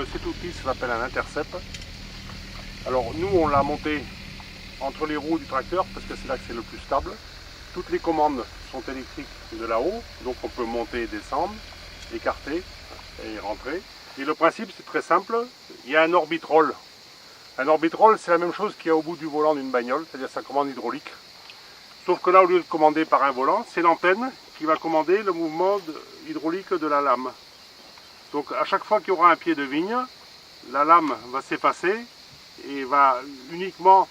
cet outil s'appelle un intercept. Alors nous on l'a monté entre les roues du tracteur parce que c'est là que c'est le plus stable. Toutes les commandes sont électriques de là-haut, donc on peut monter et descendre, écarter et rentrer. Et le principe c'est très simple, il y a un orbitroll. Un orbitroll c'est la même chose qu'il y a au bout du volant d'une bagnole, c'est-à-dire sa commande hydraulique. Sauf que là au lieu de commander par un volant, c'est l'antenne qui va commander le mouvement hydraulique de la lame. Donc à chaque fois qu'il y aura un pied de vigne, la lame va s'effacer et va uniquement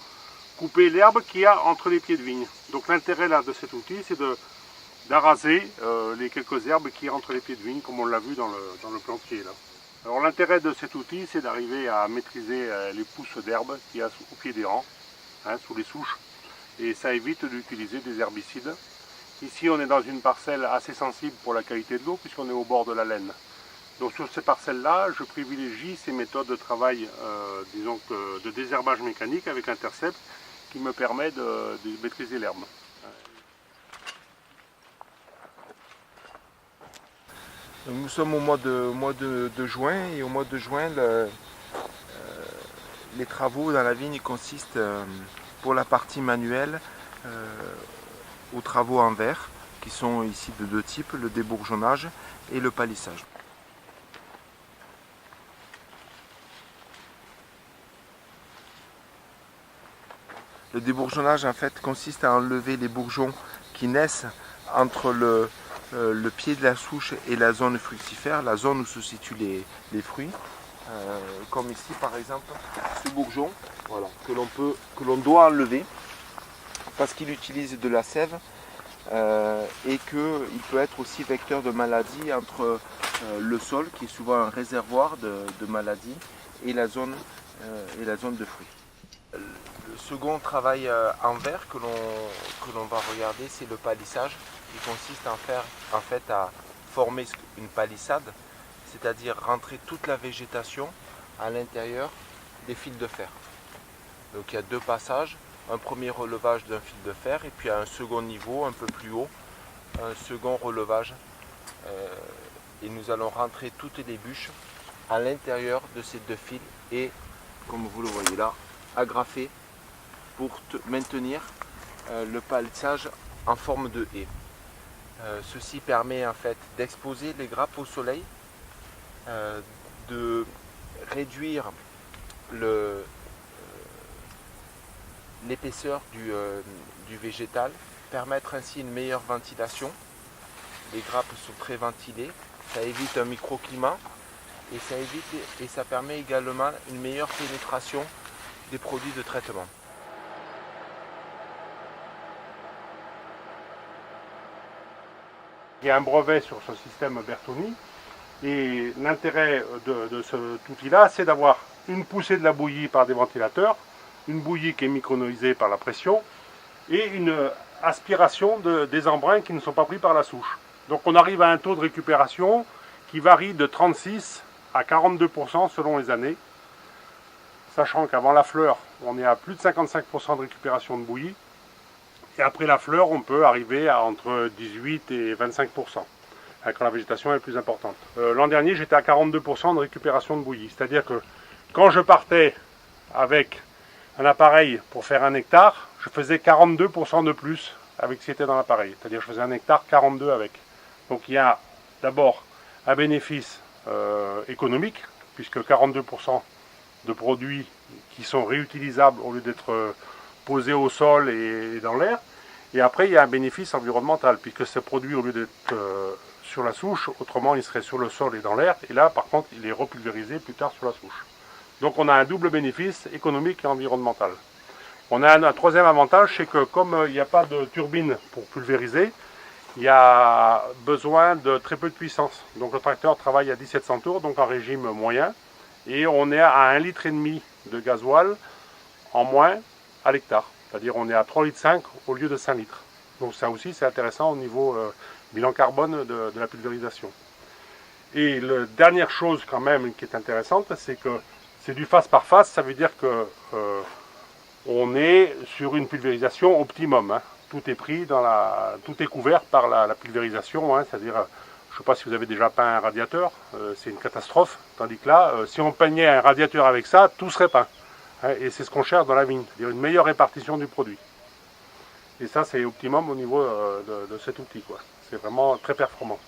couper l'herbe qu'il y a entre les pieds de vigne. Donc l'intérêt là de cet outil, c'est d'araser les quelques herbes qu'il y a entre les pieds de vigne, comme on l'a vu dans le plantier là. Alors l'intérêt de cet outil, c'est d'arriver à maîtriser les pousses d'herbe qu'il y a au pied des rangs, sous les souches, et ça évite d'utiliser des herbicides. Ici on est dans une parcelle assez sensible pour la qualité de l'eau, puisqu'on est au bord de la laine. Donc sur ces parcelles-là, je privilégie ces méthodes de travail, disons de désherbage mécanique avec intercept, qui me permet de maîtriser l'herbe. Nous sommes au mois de juin, et au mois de juin, les travaux dans la vigne consistent pour la partie manuelle aux travaux en verre, qui sont ici de deux types, le débourgeonnage et le palissage. Le débourgeonnage en fait consiste à enlever les bourgeons qui naissent entre le pied de la souche et la zone fructifère, la zone où se situent les fruits. Comme ici par exemple, ce bourgeon, voilà, que l'on doit enlever parce qu'il utilise de la sève et qu'il peut être aussi vecteur de maladies entre le sol, qui est souvent un réservoir de maladies, et la zone de fruits. Le second travail en verre que l'on va regarder, c'est le palissage, qui consiste en fait à former une palissade, c'est-à-dire rentrer toute la végétation à l'intérieur des fils de fer. Donc il y a deux passages, un premier relevage d'un fil de fer et puis à un second niveau, un peu plus haut, un second relevage. Et nous allons rentrer toutes les bûches à l'intérieur de ces deux fils et, comme vous le voyez là, agrafer pour maintenir le palissage en forme de haie. Ceci permet en fait d'exposer les grappes au soleil, de réduire l'épaisseur du végétal, permettre ainsi une meilleure ventilation. Les grappes sont très ventilées, ça évite un microclimat et ça permet également une meilleure pénétration des produits de traitement. Il y a un brevet sur ce système Bertoni et l'intérêt de cet outil-là, c'est d'avoir une poussée de la bouillie par des ventilateurs, une bouillie qui est micronoisée par la pression et une aspiration des embruns qui ne sont pas pris par la souche. Donc on arrive à un taux de récupération qui varie de 36 à 42% selon les années, sachant qu'avant la fleur, on est à plus de 55% de récupération de bouillie. Et après la fleur, on peut arriver à entre 18 et 25%, quand la végétation est plus importante. L'an dernier, j'étais à 42% de récupération de bouillie. C'est-à-dire que quand je partais avec un appareil pour faire 1 hectare, je faisais 42% de plus avec ce qui était dans l'appareil. C'est-à-dire que je faisais 1 hectare, 42 avec. Donc il y a d'abord un bénéfice économique, puisque 42% de produits qui sont réutilisables au lieu d'être posés au sol et dans l'air. Et après, il y a un bénéfice environnemental, puisque ces produits, au lieu d'être sur la souche, autrement, ils seraient sur le sol et dans l'air. Et là, par contre, il est repulvérisé plus tard sur la souche. Donc on a un double bénéfice économique et environnemental. On a un troisième avantage, c'est que comme il n'y a pas de turbine pour pulvériser, il y a besoin de très peu de puissance. Donc le tracteur travaille à 1700 tours, donc en régime moyen. Et on est à 1,5 litre de gasoil en moins à l'hectare. C'est-à-dire on est à 3,5 litres au lieu de 5 litres. Donc ça aussi c'est intéressant au niveau bilan carbone de la pulvérisation. Et la dernière chose quand même qui est intéressante, c'est que c'est du face par face, ça veut dire que on est sur une pulvérisation optimum. Tout est pris tout est couvert par la pulvérisation, c'est-à-dire Je ne sais pas si vous avez déjà peint un radiateur, c'est une catastrophe. Tandis que là, si on peignait un radiateur avec ça, tout serait peint. Et c'est ce qu'on cherche dans la vigne, c'est-à-dire une meilleure répartition du produit. Et ça, c'est optimum au niveau de cet outil, quoi. C'est vraiment très performant.